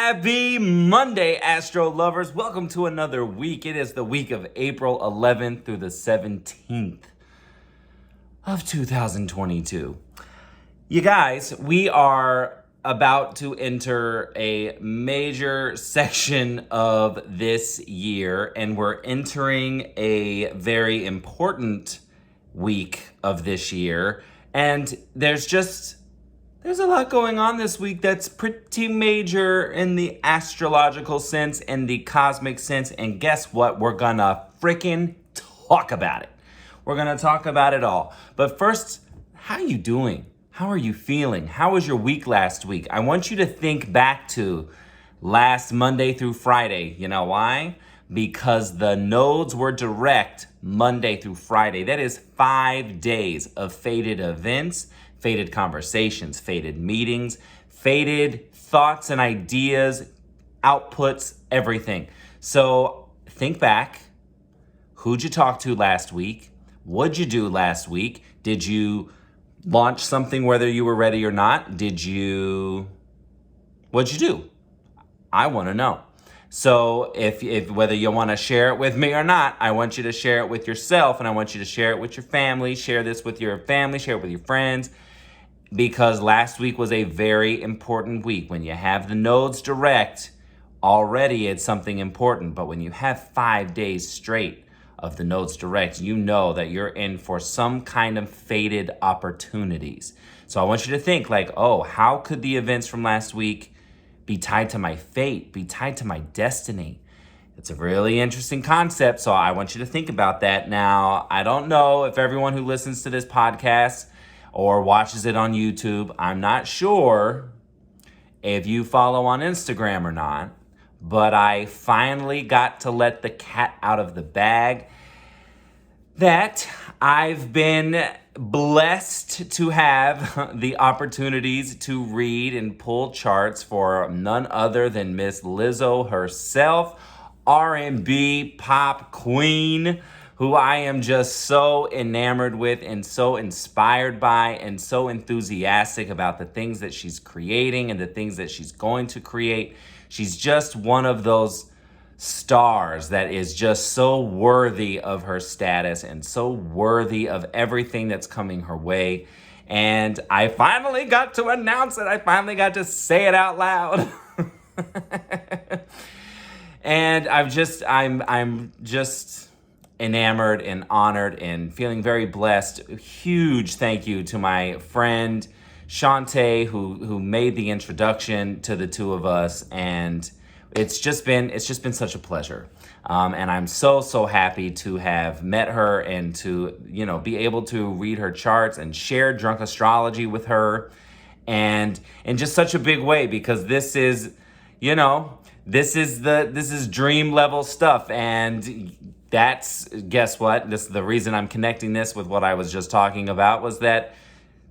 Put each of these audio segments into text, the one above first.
Happy Monday, Astro lovers. Welcome to another week. It is the week of April 11th through the 17th of 2022. You guys, we are about to enter a major section of this year, and we're entering a very important week of this year. And there's a lot going on this week that's pretty major in the astrological sense and the cosmic sense. And guess what? We're gonna freaking talk about it. We're gonna talk about it all. But first, how are you doing? How are you feeling? How was your week last week? I want you to think back to last Monday through Friday. You know why? Because the nodes were direct Monday through Friday. That is 5 days of fated events, fated conversations, fated meetings, fated thoughts and ideas, outputs, everything. So think back. Who'd you talk to last week? What'd you do last week? Did you launch something whether you were ready or not? What'd you do? I want to know. So if whether you want to share it with me or not, I want you to share it with yourself, and I want you to share it with your family. Share this with your family, share it with your friends, because last week was a very important week. When you have the nodes direct, already it's something important. But when you have 5 days straight of the nodes direct, you know that you're in for some kind of fated opportunities. So I want you to think like, oh, how could the events from last week be tied to my fate, be tied to my destiny? It's a really interesting concept, so I want you to think about that. Now, I don't know if everyone who listens to this podcast or watches it on YouTube, I'm not sure if you follow on Instagram or not, but I finally got to let the cat out of the bag that I've been blessed to have the opportunities to read and pull charts for none other than Miss Lizzo herself, R&B pop queen, who I am just so enamored with and so inspired by and so enthusiastic about the things that she's creating and the things that she's going to create. She's just one of those stars that is just so worthy of her status and so worthy of everything that's coming her way. And I finally got to announce it. I finally got to say it out loud. And I'm just enamored and honored and feeling very blessed. A huge thank you to my friend Shantae who made the introduction to the two of us, and it's just been such a pleasure. And I'm so happy to have met her and to, be able to read her charts and share drunk astrology with her, and in just such a big way, because this is dream level stuff. And that's, guess what? This the reason I'm connecting this with what I was just talking about was that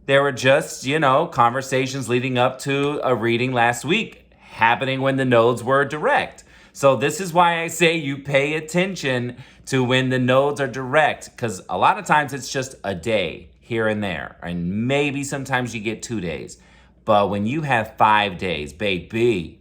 there were just, conversations leading up to a reading last week happening when the nodes were direct. So this is why I say you pay attention to when the nodes are direct, because a lot of times it's just a day here and there, and maybe sometimes you get 2 days. But when you have 5 days, baby,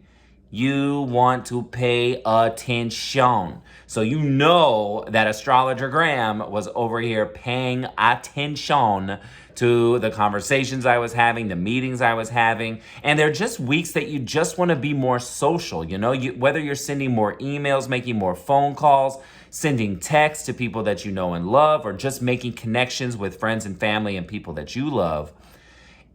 you want to pay attention. So you know that Astrologer Graham was over here paying attention to the conversations I was having, the meetings I was having. And they're just weeks that you just want to be more social, whether you're sending more emails, making more phone calls, sending texts to people that you know and love, or just making connections with friends and family and people that you love.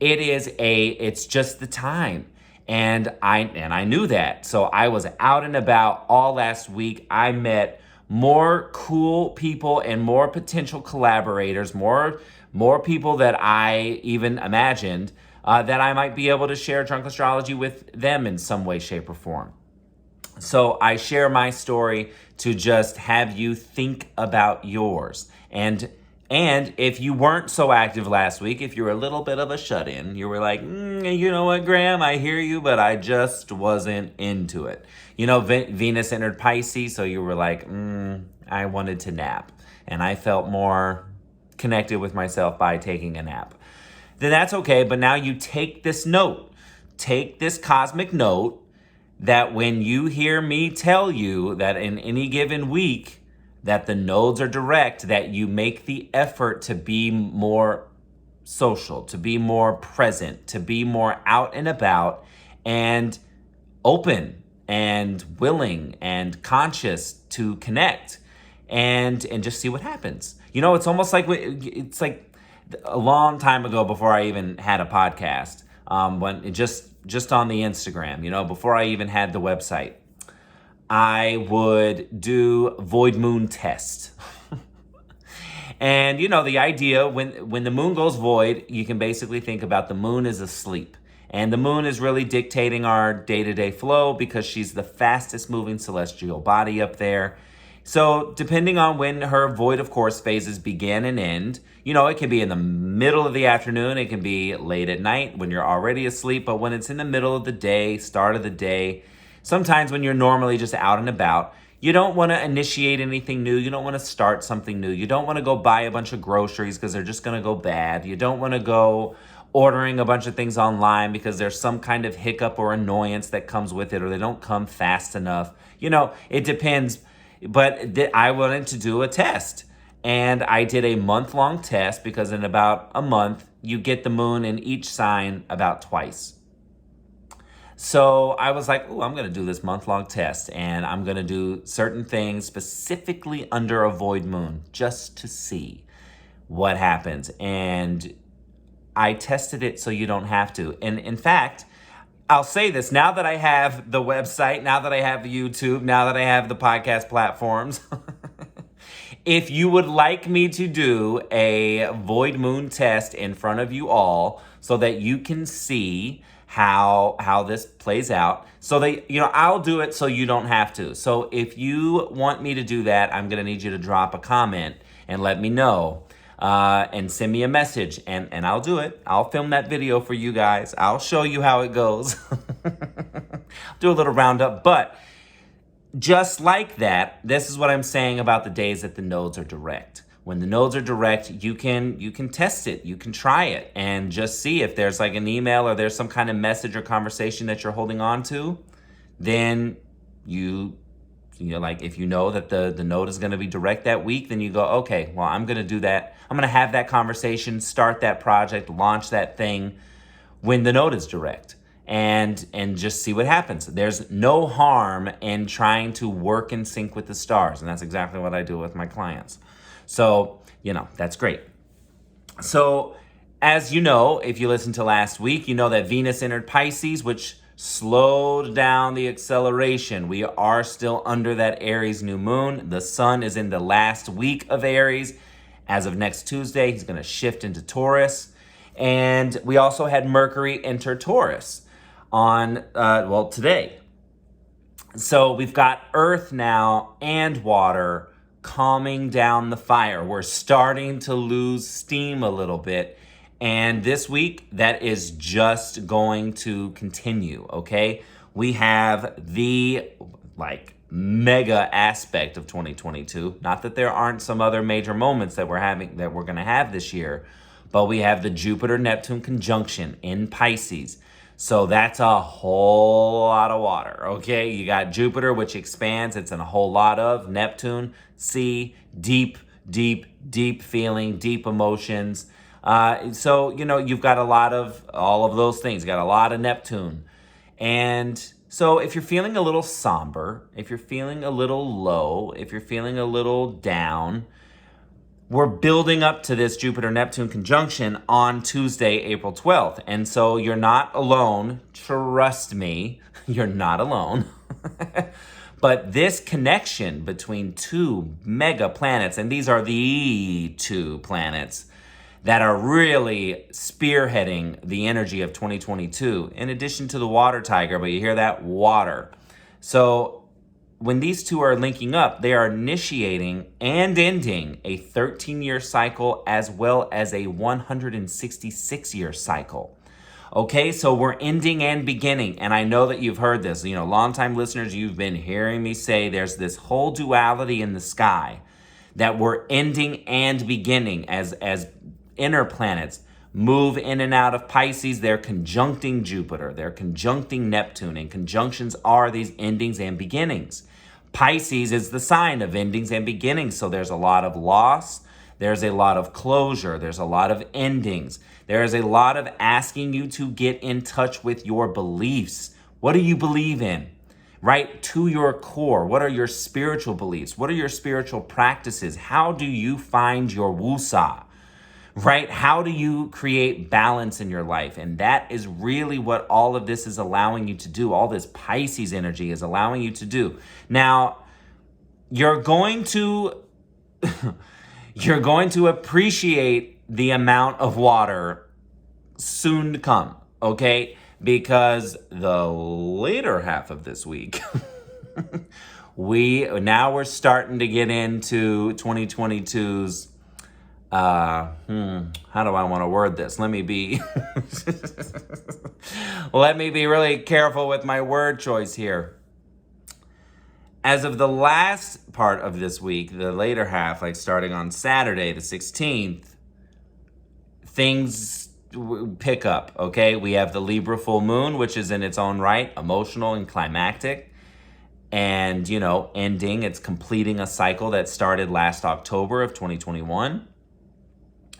It's just the time. And I knew that. So I was out and about all last week. I met more cool people and more potential collaborators, more people that I even imagined that I might be able to share drunk astrology with them in some way, shape, or form. So I share my story to just have you think about yours. And if you weren't so active last week, if you're a little bit of a shut-in, you were like, you know what, Graham, I hear you, but I just wasn't into it. Venus entered Pisces, so you were like, I wanted to nap. And I felt more connected with myself by taking a nap. Then that's okay, but now you take this note, take this cosmic note, that when you hear me tell you that in any given week that the nodes are direct, that you make the effort to be more social, to be more present, to be more out and about and open and willing and conscious to connect and just see what happens. It's almost like it's like a long time ago before I even had a podcast, when it just on the Instagram, before I even had the website, I would do void moon test. And the idea, when the moon goes void, you can basically think about the moon is asleep. And the moon is really dictating our day-to-day flow because she's the fastest moving celestial body up there. So depending on when her void of course phases begin and end, it can be in the middle of the afternoon, it can be late at night when you're already asleep, but when it's in the middle of the day, start of the day, sometimes when you're normally just out and about, you don't want to initiate anything new. You don't want to start something new. You don't want to go buy a bunch of groceries because they're just going to go bad. You don't want to go ordering a bunch of things online because there's some kind of hiccup or annoyance that comes with it, or they don't come fast enough. It depends. But I wanted to do a test. And I did a month-long test because in about a month, you get the moon in each sign about twice. So I was like, I'm going to do this month-long test, and I'm going to do certain things specifically under a void moon just to see what happens. And I tested it so you don't have to. And in fact, I'll say this, now that I have the website, now that I have YouTube, now that I have the podcast platforms, if you would like me to do a void moon test in front of you all so that you can see how this plays out, so that I'll do it so you don't have to. So if you want me to do that, I'm gonna need you to drop a comment and let me know, and send me a message, and I'll do it. I'll film that video for you guys. I'll show you how it goes. Do a little roundup, but just like that, this is what I'm saying about the days that the nodes are direct. When the nodes are direct, you can test it, you can try it, and just see if there's like an email or there's some kind of message or conversation that you're holding on to. Then like if you know that the node is going to be direct that week, then you go, okay, well, I'm going to do that. I'm going to have that conversation, start that project, launch that thing when the node is direct, and just see what happens. There's no harm in trying to work in sync with the stars, and that's exactly what I do with my clients. So, that's great. So, as you know, if you listened to last week, you know that Venus entered Pisces, which slowed down the acceleration. We are still under that Aries new moon. The sun is in the last week of Aries. As of next Tuesday, he's going to shift into Taurus. And we also had Mercury enter Taurus on, today. So we've got Earth now and water calming down the fire. We're starting to lose steam a little bit. And this week, that is just going to continue, okay? We have the, mega aspect of 2022. Not that there aren't some other major moments that we're going to have this year, but we have the Jupiter-Neptune conjunction in Pisces. So that's a whole lot of water, okay? You got Jupiter, which expands. It's in a whole lot of. Neptune, sea, deep, deep, deep feeling, deep emotions. So, you've got a lot of all of those things. You got a lot of Neptune. And so if you're feeling a little somber, if you're feeling a little low, if you're feeling a little down, we're building up to this Jupiter-Neptune conjunction on Tuesday, April 12th. And so you're not alone. Trust me, you're not alone. But this connection between two mega planets, and these are the two planets that are really spearheading the energy of 2022, in addition to the water tiger, but you hear that, water. So when these two are linking up, they are initiating and ending a 13-year cycle as well as a 166-year cycle. Okay, so we're ending and beginning, and I know that you've heard this. Longtime listeners, you've been hearing me say there's this whole duality in the sky that we're ending and beginning as inner planets move in and out of Pisces. They're conjuncting Jupiter. They're conjuncting Neptune. And conjunctions are these endings and beginnings. Pisces is the sign of endings and beginnings. So there's a lot of loss. There's a lot of closure. There's a lot of endings. There is a lot of asking you to get in touch with your beliefs. What do you believe in? Right? To your core. What are your spiritual beliefs? What are your spiritual practices? How do you find your wusa? Right? How do you create balance in your life? And that is really what all of this is allowing you to do. All this Pisces energy is allowing you to do. Now, you're going to appreciate the amount of water soon to come, okay? Because the later half of this week, we're starting to get into 2022's how do I want to word this? Let me be really careful with my word choice here. As of the last part of this week, the later half, like starting on Saturday, the 16th, things pick up, okay? We have the Libra full moon, which is in its own right, emotional and climactic. And, ending, it's completing a cycle that started last October of 2021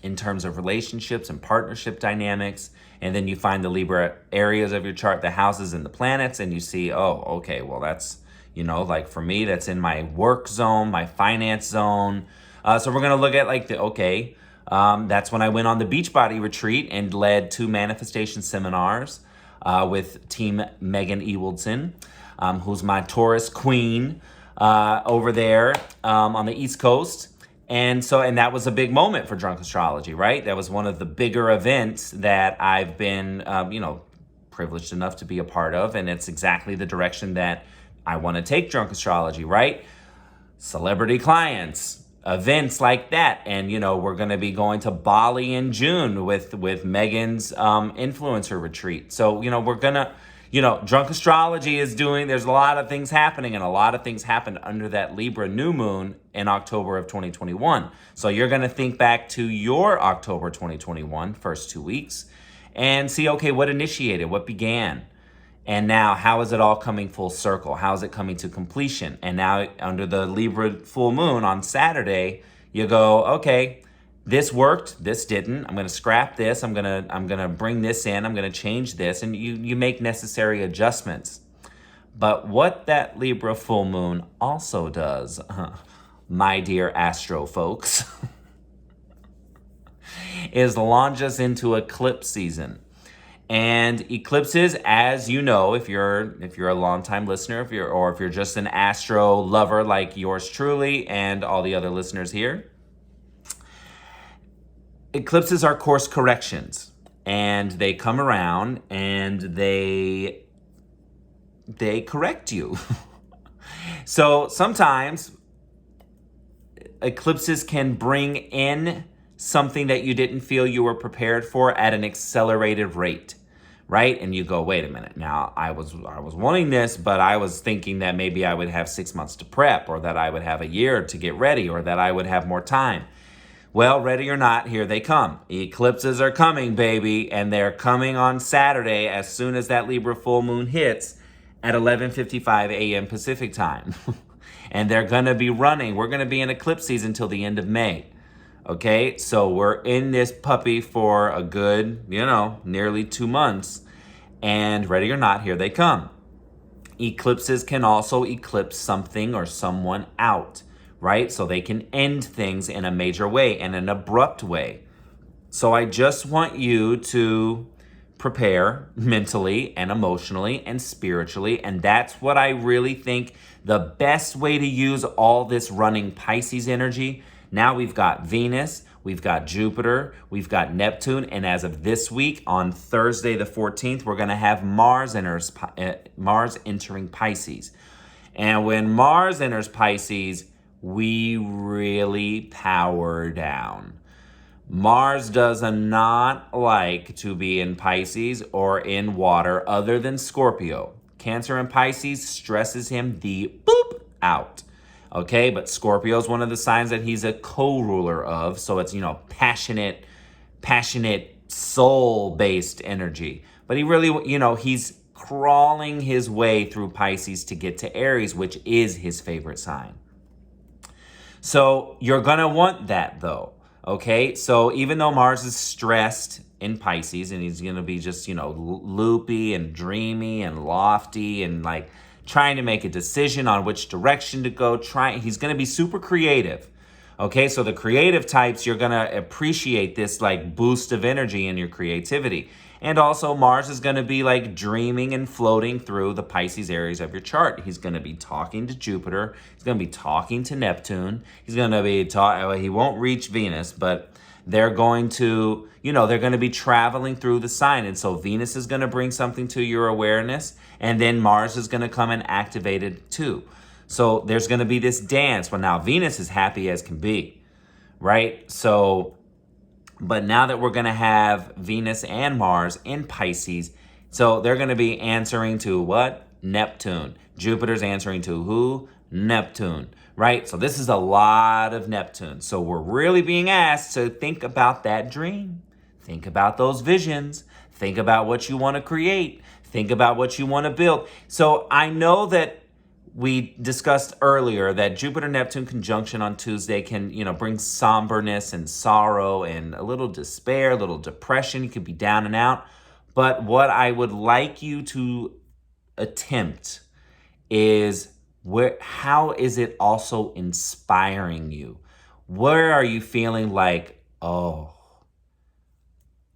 in terms of relationships and partnership dynamics. And then you find the Libra areas of your chart, the houses and the planets, and you see, oh, okay, well, that's, like for me, that's in my work zone, my finance zone. So we're going to look at that's when I went on the Beachbody retreat and led 2 manifestation seminars with Team Megan Ewaldson, who's my Taurus queen over there on the East Coast. And that was a big moment for Drunk Astrology, right? That was one of the bigger events that I've been, privileged enough to be a part of. And it's exactly the direction that I want to take Drunk Astrology, right? Celebrity clients, events like that. And, we're going to be going to Bali in June with Megan's influencer retreat. So, we're going to, Drunk Astrology is there's a lot of things happening, and a lot of things happened under that Libra new moon in October of 2021. So you're going to think back to your October 2021 first 2 weeks and see, okay, what initiated, what began? And now, how is it all coming full circle? How is it coming to completion? And now, under the Libra full moon on Saturday, you go, okay, this worked, this didn't. I'm going to scrap this. I'm going to bring this in. I'm going to change this, and you make necessary adjustments. But what that Libra full moon also does, my dear astro folks, is launch us into eclipse season. And eclipses, as you know, if you're a longtime listener, if you're just an astro lover like yours truly and all the other listeners here, eclipses are course corrections, and they come around and they correct you. So sometimes eclipses can bring in something that you didn't feel you were prepared for at an accelerated rate, right? And you go, wait a minute. Now, I was wanting this, but I was thinking that maybe I would have 6 months to prep, or that I would have a year to get ready, or that I would have more time. Well, ready or not, here they come. Eclipses are coming, baby, and they're coming on Saturday as soon as that Libra full moon hits at 11:55 a.m. Pacific time. And they're going to be running. We're going to be in eclipse season until the end of May. Okay, so we're in this puppy for a good, nearly 2 months. And ready or not, here they come. Eclipses can also eclipse something or someone out, right? So they can end things in a major way, in an abrupt way. So I just want you to prepare mentally and emotionally and spiritually. And that's what I really think the best way to use all this running Pisces energy. Now we've got Venus, we've got Jupiter, we've got Neptune, and as of this week, on Thursday the 14th, we're going to have Mars entering Pisces. And when Mars enters Pisces, we really power down. Mars does not like to be in Pisces or in water other than Scorpio. Cancer and Pisces stresses him the boop out. Okay, but Scorpio is one of the signs that he's a co-ruler of. So it's, passionate soul-based energy. But he really, he's crawling his way through Pisces to get to Aries, which is his favorite sign. So you're going to want that though. Okay. So even though Mars is stressed in Pisces and he's going to be just, loopy and dreamy and lofty and like trying to make a decision on which direction to go, he's going to be super creative. Okay. So the creative types, you're going to appreciate this like boost of energy in your creativity. And also Mars is going to be like dreaming and floating through the Pisces areas of your chart. He's going to be talking to Jupiter. He's going to be talking to Neptune. He's going to be he won't reach Venus, but they're going to, they're going to be traveling through the sign. And so Venus is going to bring something to your awareness, and then Mars is going to come and activate it too. So there's going to be this dance. Well, now Venus is happy as can be, right? But now that we're going to have Venus and Mars in Pisces, so they're going to be answering to what? Neptune. Jupiter's answering to who? Neptune, right? So this is a lot of Neptune. So we're really being asked to think about that dream. Think about those visions. Think about what you want to create. Think about what you want to build. So I know that we discussed earlier that Jupiter-Neptune conjunction on Tuesday can, bring somberness and sorrow and a little despair, a little depression. You could be down and out. But what I would like you to attempt is how is it also inspiring you? Where are you feeling like, oh,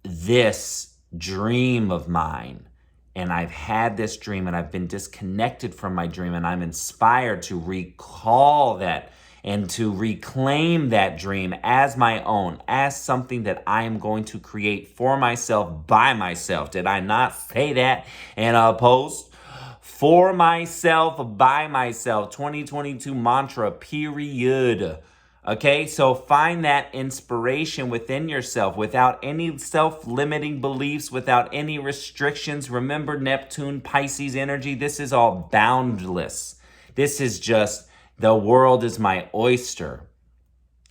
this dream of mine, and I've had this dream and I've been disconnected from my dream, and I'm inspired to recall that and to reclaim that dream as my own, as something that I am going to create for myself, by myself. Did I not say that in a post? For myself, by myself, 2022 mantra, period. Okay, so find that inspiration within yourself without any self-limiting beliefs, without any restrictions. Remember Neptune, Pisces energy, this is all boundless. This is just, the world is my oyster.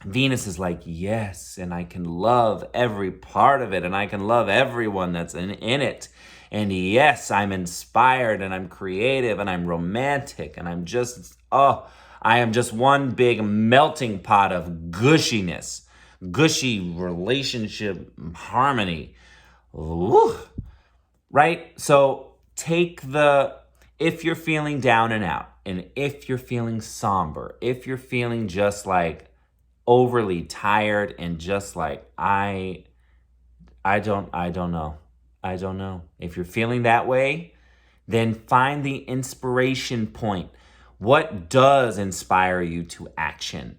Venus is like, yes, and I can love every part of it, and I can love everyone that's in it. And yes, I'm inspired, and I'm creative, and I'm romantic, and I'm just, I am just one big melting pot of gushiness, gushy relationship harmony. Ooh. Right? So if you're feeling down and out, and if you're feeling somber, if you're feeling just like overly tired and just like, I don't know. If you're feeling that way, then find the inspiration point. What does inspire you to action?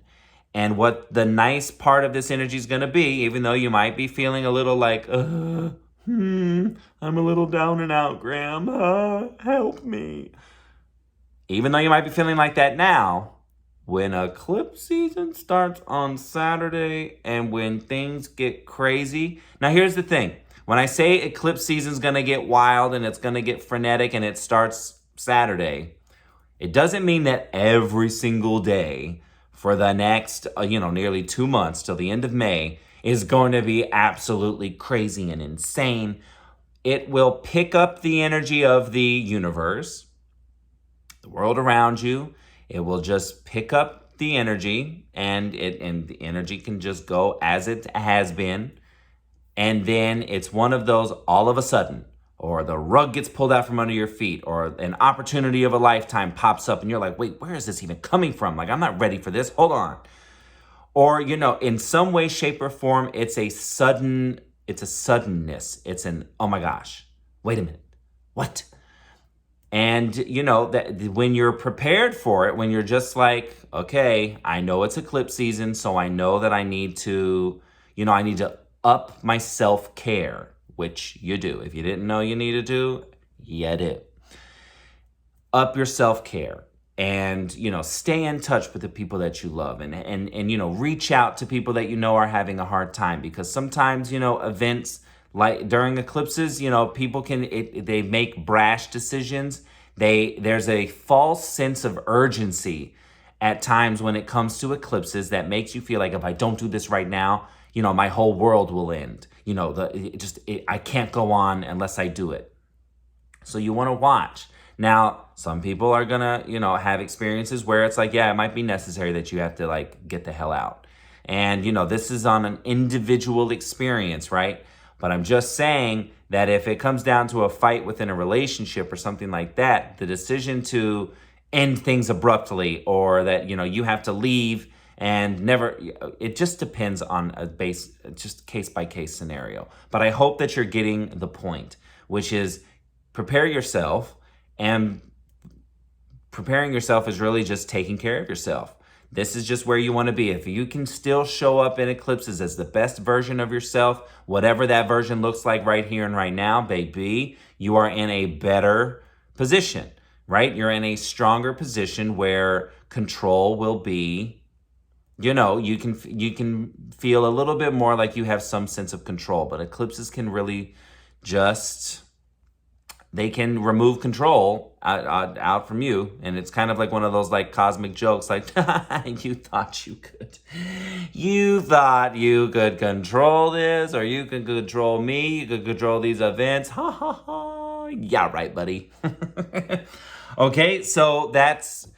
And what the nice part of this energy is going to be, even though you might be feeling a little like, I'm a little down and out, Graham. Help me. Even though you might be feeling like that now, when eclipse season starts on Saturday and when things get crazy. Now, here's the thing. When I say eclipse season is going to get wild and it's going to get frenetic and it starts Saturday, it doesn't mean that every single day for the next, nearly 2 months till the end of May is going to be absolutely crazy and insane. It will pick up the energy of the universe, the world around you. It will just pick up the energy, and the energy can just go as it has been. And then it's one of those all of a sudden, or the rug gets pulled out from under your feet, or an opportunity of a lifetime pops up and you're like, wait, where is this even coming from? Like, I'm not ready for this. Hold on. Or, in some way, shape, or form, it's a suddenness. It's an, oh my gosh, wait a minute. What? And, that when you're prepared for it, when you're just like, okay, I know it's eclipse season, so I know that I need to up my self-care, which you do. If you didn't know you needed to, you do. Up your self-care and, stay in touch with the people that you love and reach out to people that are having a hard time, because sometimes, events like during eclipses, people they make brash decisions. There's a false sense of urgency at times when it comes to eclipses that makes you feel like if I don't do this right now, my whole world will end. I can't go on unless I do it. So you want to watch. Now, some people are going to, have experiences where it's like, yeah, it might be necessary that you have to like get the hell out. And, this is on an individual experience, right? But I'm just saying that if it comes down to a fight within a relationship or something like that, the decision to end things abruptly or that, you have to leave and never, it just depends on just case by case scenario. But I hope that you're getting the point, which is prepare yourself, and preparing yourself is really just taking care of yourself. This is just where you want to be. If you can still show up in eclipses as the best version of yourself, whatever that version looks like right here and right now, baby, you are in a better position, right? You're in a stronger position where control will be, you can feel a little bit more like you have some sense of control. But eclipses can really they can remove control out from you. And it's kind of like one of those like cosmic jokes, like, you thought you could control this, or you could control me, you could control these events. Ha ha ha. Yeah, right, buddy. Okay, so that's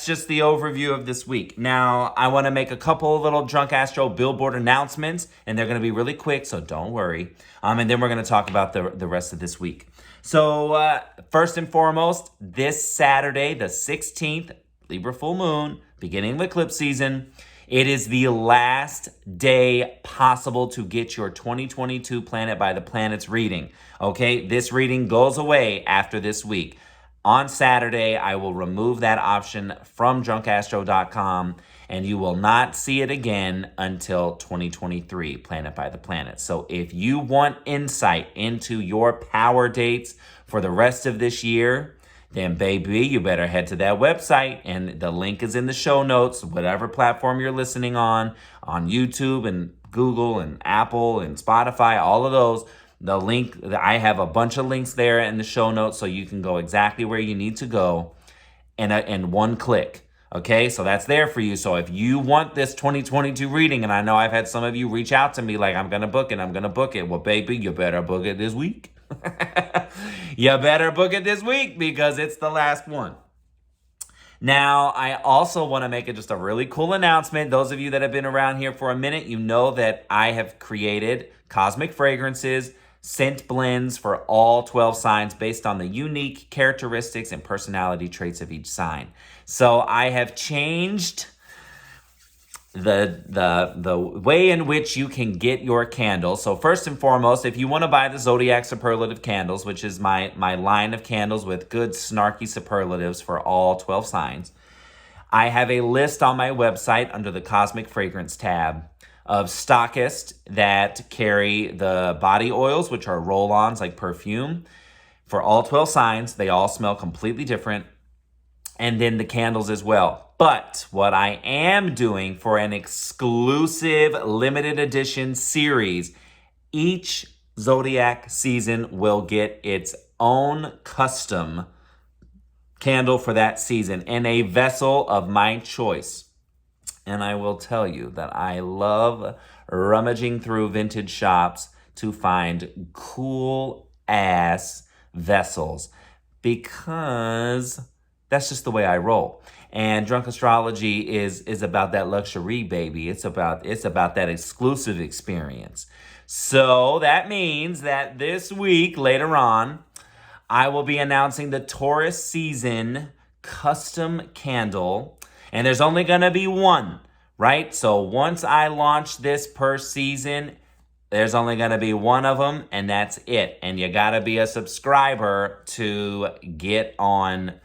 just the overview of this week. Now, I want to make a couple little Drunk Astro billboard announcements, and they're going to be really quick, so don't worry. And then we're going to talk about the rest of this week. So, first and foremost, this Saturday, the 16th, Libra full moon, beginning of eclipse season, it is the last day possible to get your 2022 Planet by the Planets reading. Okay, this reading goes away after this week. On Saturday, I will remove that option from drunkastro.com, and you will not see it again until 2023, Planet by the Planet. So if you want insight into your power dates for the rest of this year, then baby, you better head to that website, and the link is in the show notes, whatever platform you're listening on YouTube and Google and Apple and Spotify, all of those. The link, I have a bunch of links there in the show notes so you can go exactly where you need to go in one click. Okay, so that's there for you. So if you want this 2022 reading, and I know I've had some of you reach out to me like, I'm going to book it. Well, baby, you better book it this week. You better book it this week because it's the last one. Now, I also want to make just a really cool announcement. Those of you that have been around here for a minute, you know that I have created cosmic fragrances, scent blends for all 12 signs based on the unique characteristics and personality traits of each sign. So I have changed the way in which you can get your candles. So first and foremost, if you want to buy the Zodiac Superlative Candles, which is my line of candles with good snarky superlatives for all 12 signs, I have a list on my website under the Cosmic Fragrance tab of stockists that carry the body oils, which are roll-ons like perfume, for all 12 signs. They all smell completely different. And then the candles as well. But what I am doing for an exclusive limited edition series, each Zodiac season will get its own custom candle for that season in a vessel of my choice. And I will tell you that I love rummaging through vintage shops to find cool ass vessels because that's just the way I roll. And Drunk Astrology is about that luxury, baby. It's about that exclusive experience. So that means that this week, later on, I will be announcing the Taurus season custom candle. And there's only going to be one, right? So once I launch this per season, there's only going to be one of them, and that's it. And you got to be a subscriber to get on,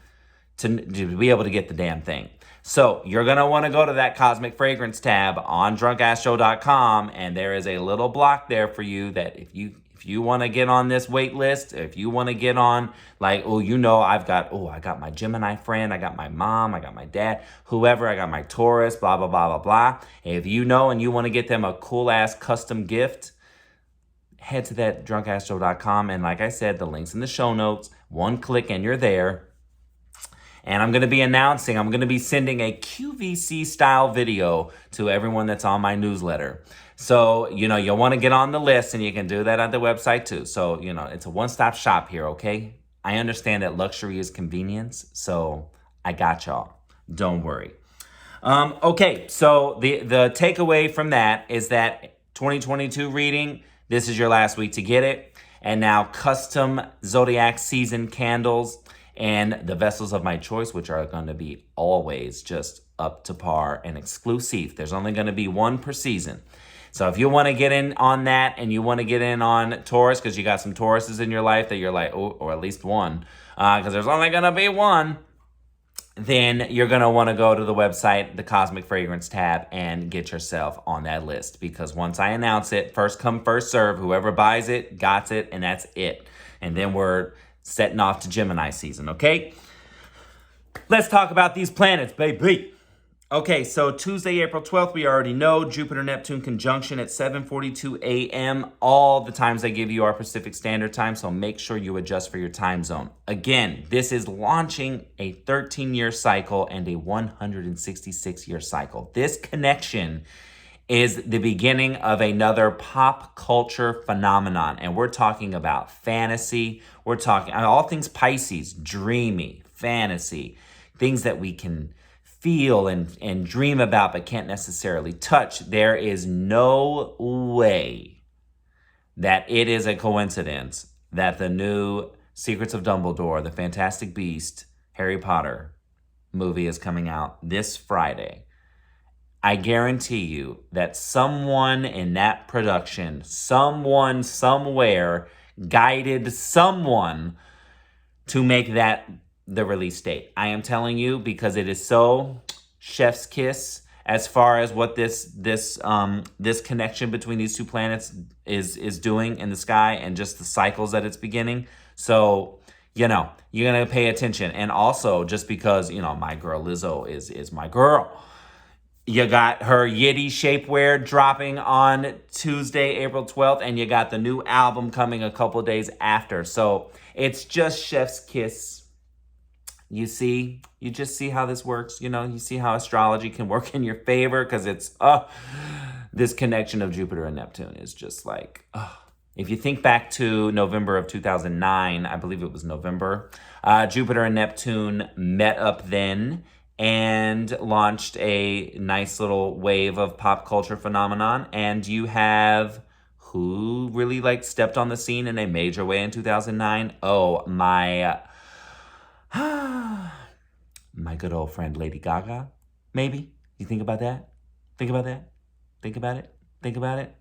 to be able to get the damn thing. So you're going to want to go to that Cosmic Fragrance tab on drunkastro.com, and there is a little block there for you that if you want to get on this wait list, if you want to get on, like, I got my Gemini friend, I got my mom, I got my dad, whoever, I got my Taurus, blah, blah, blah, blah, blah. If you know and you want to get them a cool-ass custom gift, head to that drunkastro.com. And like I said, the link's in the show notes. One click and you're there. And I'm going to be I'm going to be sending a QVC style video to everyone that's on my newsletter. So, you'll want to get on the list, and you can do that on the website too. So, it's a one-stop shop here, okay? I understand that luxury is convenience, so I got y'all. Don't worry. Okay, so the takeaway from that is that 2022 reading, this is your last week to get it. And now custom zodiac season candles and the vessels of my choice, which are going to be always just up to par and exclusive. There's only going to be one per season. So if you want to get in on that and you want to get in on Taurus, because you got some Tauruses in your life that you're like, oh, or at least one, because there's only going to be one, then you're going to want to go to the website, the Cosmic Fragrance tab, and get yourself on that list. Because once I announce it, first come, first serve, whoever buys it, got it, and that's it. And then we're setting off to Gemini season, okay? Let's talk about these planets, baby. Okay, so Tuesday, April 12th, we already know Jupiter-Neptune conjunction at 7:42 a.m. All the times I give you are Pacific Standard Time, so make sure you adjust for your time zone. Again, this is launching a 13-year cycle and a 166-year cycle. This connection is the beginning of another pop culture phenomenon, and we're talking about fantasy. We're talking all things Pisces, dreamy, fantasy, things that we can feel and dream about but can't necessarily touch. There is no way that it is a coincidence that the new Secrets of Dumbledore, the Fantastic Beast, Harry Potter movie is coming out this Friday. I guarantee you that someone in that production, someone somewhere, guided someone to make that the release date. I am telling you, because it is so chef's kiss as far as what this connection between these two planets is doing in the sky and just the cycles that it's beginning. So, you're going to pay attention. And also, just because, my girl Lizzo is my girl. You got her Yiddy shapewear dropping on Tuesday, April 12th, and you got the new album coming a couple days after. So, it's just chef's kiss. You just see how this works. You see how astrology can work in your favor, because it's, this connection of Jupiter and Neptune is just like, If you think back to November of 2009, I believe it was November, Jupiter and Neptune met up then and launched a nice little wave of pop culture phenomenon. And you have who really stepped on the scene in a major way in 2009? Oh, my good old friend Lady Gaga, maybe? You think about that? Think about that? Think about it? Think about it?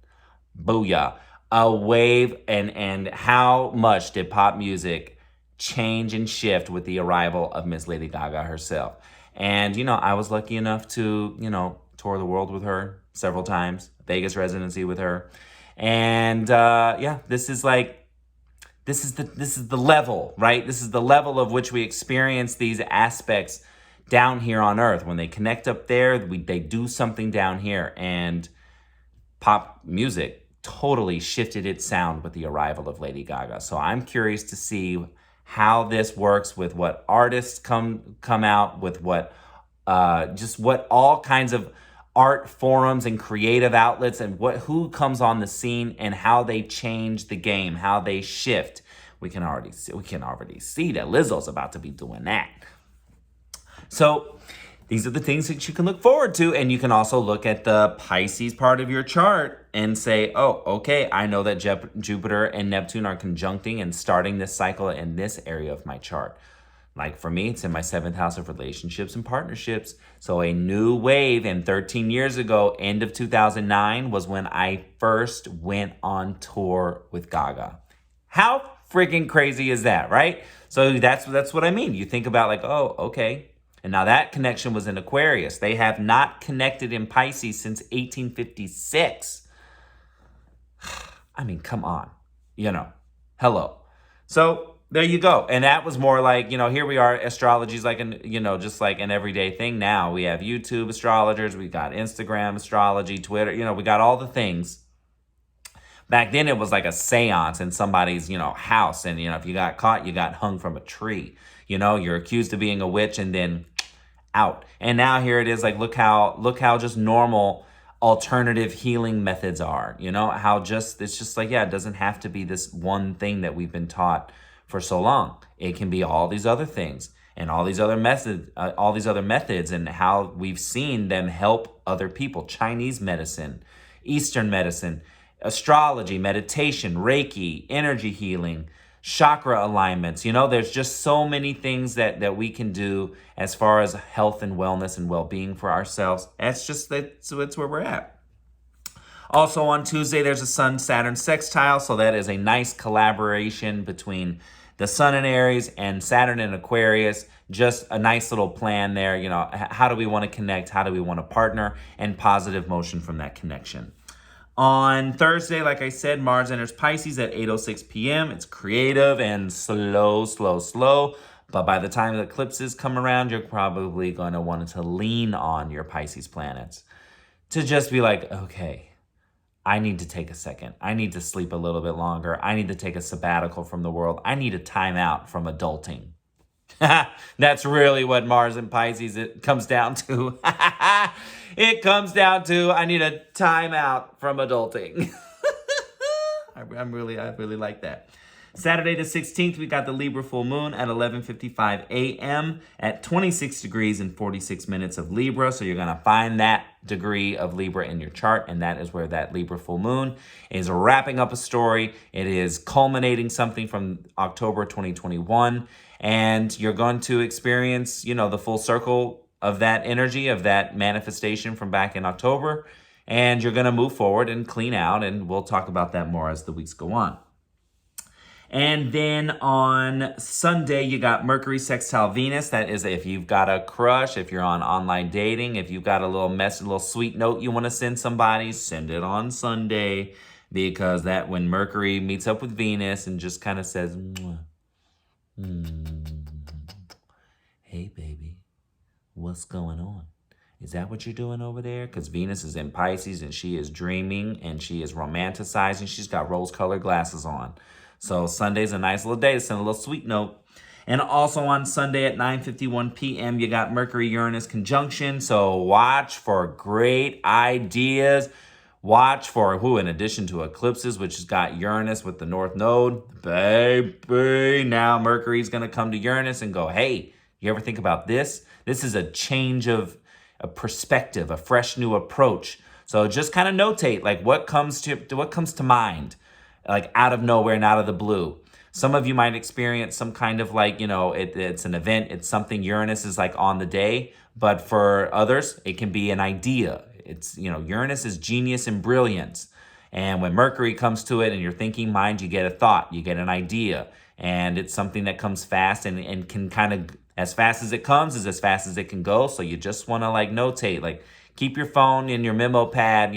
Booyah. A wave, and how much did pop music change and shift with the arrival of Miss Lady Gaga herself? And, I was lucky enough to, tour the world with her several times, Vegas residency with her. And, this is the level, right? This is the level of which we experience these aspects down here on Earth. When they connect up there, they do something down here. And pop music totally shifted its sound with the arrival of Lady Gaga. So I'm curious to see how this works with what artists come out with, what all kinds of art forums and creative outlets, and who comes on the scene and how they change the game, how they shift. We can already see that Lizzo's about to be doing that. So these are the things that you can look forward to, and you can also look at the Pisces part of your chart and say, oh, okay, I know that Jupiter and Neptune are conjuncting and starting this cycle in this area of my chart. Like for me, it's in my 7th house of relationships and partnerships. So a new wave, and 13 years ago, end of 2009, was when I first went on tour with Gaga. How freaking crazy is that, right? So that's what I mean. You think about oh, okay. And now that connection was in Aquarius. They have not connected in Pisces since 1856. I mean, come on. Hello. So there you go. And that was more here we are. Astrology is just like an everyday thing now. We have YouTube astrologers. We got Instagram astrology, Twitter. We got all the things. Back then it was like a seance in somebody's, house. And, if you got caught, you got hung from a tree. You're accused of being a witch and then out. And now here it is, like, look how just normal alternative healing methods are. How just, it's just like, yeah, it doesn't have to be this one thing that we've been taught for so long. It can be all these other things and all these other methods and how we've seen them help other people. Chinese medicine, Eastern medicine, astrology, meditation, Reiki, energy healing, chakra alignments. There's just so many things that we can do as far as health and wellness and well-being for ourselves. That's where we're at. Also on Tuesday, there's a Sun-Saturn sextile. So that is a nice collaboration between the Sun in Aries and Saturn in Aquarius. Just a nice little plan there. How do we want to connect? How do we want to partner? And positive motion from that connection. On Thursday, like I said, Mars enters Pisces at 8:06 p.m. It's creative and slow. But by the time the eclipses come around, you're probably going to want to lean on your Pisces planets to just be like, okay, I need to take a second. I need to sleep a little bit longer. I need to take a sabbatical from the world. I need a time out from adulting. That's really what Mars and Pisces it comes down to. It comes down to I need a time out from adulting. I really like that. Saturday the 16th, we got the Libra full moon at 11:55 a.m. at 26 degrees and 46 minutes of Libra. So you're going to find that degree of Libra in your chart, and that is where that Libra full moon is wrapping up a story. It is culminating something from October 2021, and you're going to experience, the full circle of that energy, of that manifestation from back in October, and you're going to move forward and clean out, and we'll talk about that more as the weeks go on. And then on Sunday, you got Mercury sextile Venus. That is if you've got a crush, if you're on online dating, if you've got a little sweet note you want to send somebody, send it on Sunday, because that when Mercury meets up with Venus and just kind of says, hey, baby, what's going on? Is that what you're doing over there? Because Venus is in Pisces and she is dreaming and she is romanticizing. She's got rose-colored glasses on. So Sunday's a nice little day to send a little sweet note. And also on Sunday at 9:51 p.m., you got Mercury-Uranus conjunction. So watch for great ideas. Watch for, in addition to eclipses, which has got Uranus with the North Node, baby, now Mercury's going to come to Uranus and go, hey, you ever think about this? This is a change of a perspective, a fresh new approach. So just kind of notate, like, what comes to mind, like out of nowhere and out of the blue. Some of you might experience some kind of like, it's an event, it's something Uranus is like on the day, but for others, it can be an idea. It's, Uranus is genius and brilliance. And when Mercury comes to it and your thinking mind, you get a thought, you get an idea. And it's something that comes fast and can kind of, as fast as it comes is as fast as it can go. So you just want to like notate, like keep your phone in your memo pad,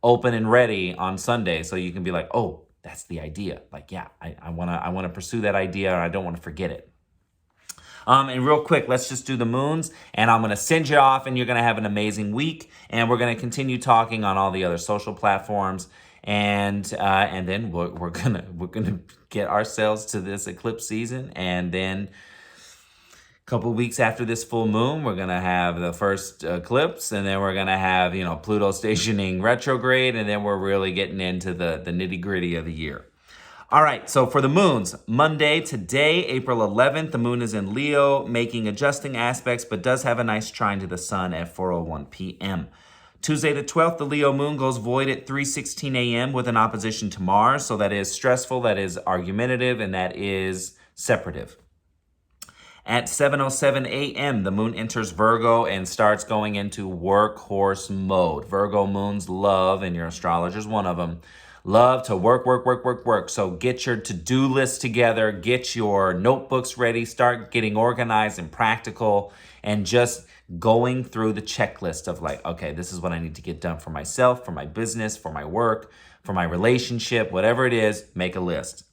open and ready on Sunday. So you can be like, oh, that's the idea. Like, yeah, I want to pursue that idea, or I don't want to forget it. And real quick, let's just do the moons, and I'm going to send you off, and you're going to have an amazing week, and we're going to continue talking on all the other social platforms, and then we're gonna get ourselves to this eclipse season, and then a couple weeks after this full moon, we're going to have the first eclipse, and then we're going to have, Pluto stationing retrograde, and then we're really getting into the nitty-gritty of the year. All right, so for the moons, Monday, today, April 11th, the moon is in Leo, making adjusting aspects, but does have a nice trine to the sun at 4:01 p.m. Tuesday the 12th, the Leo moon goes void at 3:16 a.m. with an opposition to Mars, so that is stressful, that is argumentative, and that is separative. At 7:07 a.m., the moon enters Virgo and starts going into workhorse mode. Virgo moons love, and your astrologer's one of them, love to work. So get your to-do list together, get your notebooks ready, start getting organized and practical, and just going through the checklist of like, okay, this is what I need to get done for myself, for my business, for my work, for my relationship, whatever it is, make a list.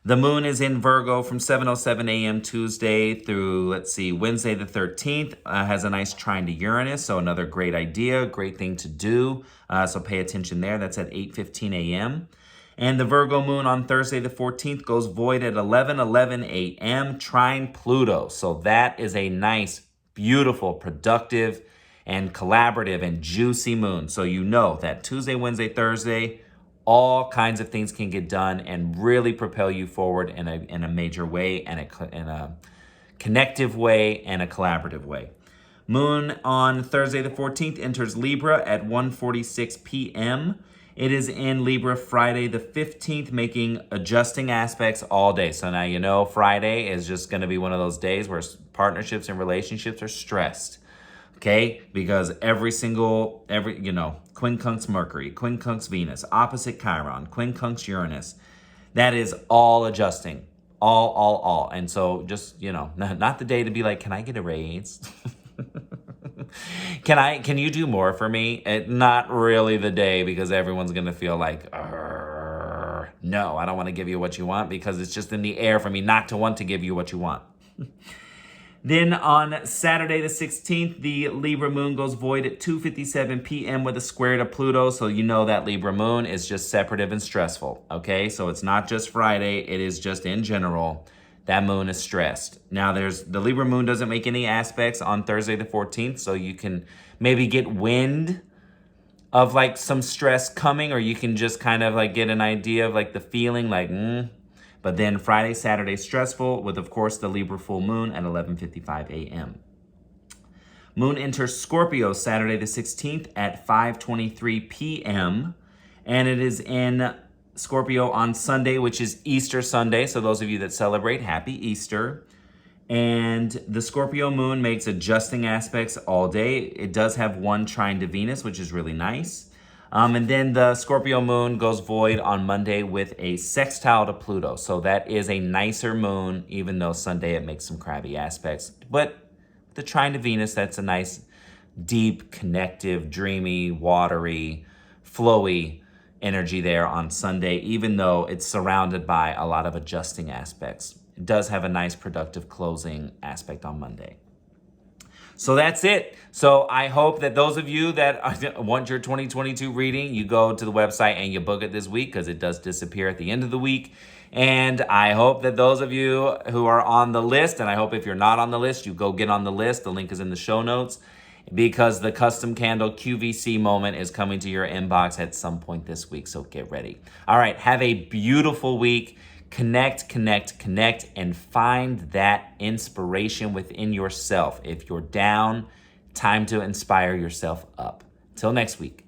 The moon is in Virgo from 7:07 a.m. Tuesday through, Wednesday the 13th. Has a nice trine to Uranus, so another great idea, great thing to do. So pay attention there. That's at 8:15 a.m. And the Virgo moon on Thursday the 14th goes void at 11:11 a.m. trine Pluto. So that is a nice, beautiful, productive, and collaborative and juicy moon. So you know that Tuesday, Wednesday, Thursday, all kinds of things can get done and really propel you forward in a major way, and in a connective way, and a collaborative way. Moon on Thursday the 14th enters Libra at 1:46 p.m. It is in Libra Friday the 15th, making adjusting aspects all day. So now you know Friday is just going to be one of those days where partnerships and relationships are stressed. Okay, because quincunx Mercury, quincunx Venus, opposite Chiron, quincunx Uranus, that is all adjusting, all. And so just, not the day to be like, can I get a raise? Can you do more for me? Not really the day, because everyone's going to feel like, no, I don't want to give you what you want, because it's just in the air for me not to want to give you what you want. Then on Saturday the 16th, the Libra moon goes void at 2:57 p.m. with a square to Pluto. So you know that Libra moon is just separative and stressful, okay? So it's not just Friday, it is just in general. That moon is stressed. Now the Libra moon doesn't make any aspects on Thursday the 14th, so you can maybe get wind of like some stress coming, or you can just kind of like get an idea of like the feeling like, But then Friday, Saturday, stressful, with, of course, the Libra full moon at 11:55 a.m. Moon enters Scorpio Saturday the 16th at 5:23 p.m. And it is in Scorpio on Sunday, which is Easter Sunday. So those of you that celebrate, happy Easter. And the Scorpio moon makes adjusting aspects all day. It does have one trine to Venus, which is really nice. And then the Scorpio moon goes void on Monday with a sextile to Pluto. So that is a nicer moon, even though Sunday it makes some crabby aspects. But the trine to Venus, that's a nice, deep, connective, dreamy, watery, flowy energy there on Sunday, even though it's surrounded by a lot of adjusting aspects. It does have a nice, productive closing aspect on Monday. So that's it. So I hope that those of you that want your 2022 reading, you go to the website and you book it this week, because it does disappear at the end of the week. And I hope that those of you who are on the list, and I hope if you're not on the list, you go get on the list. The link is in the show notes, because the custom candle QVC moment is coming to your inbox at some point this week. So get ready. All right. Have a beautiful week. Connect, and find that inspiration within yourself. If you're down, time to inspire yourself up. Till next week.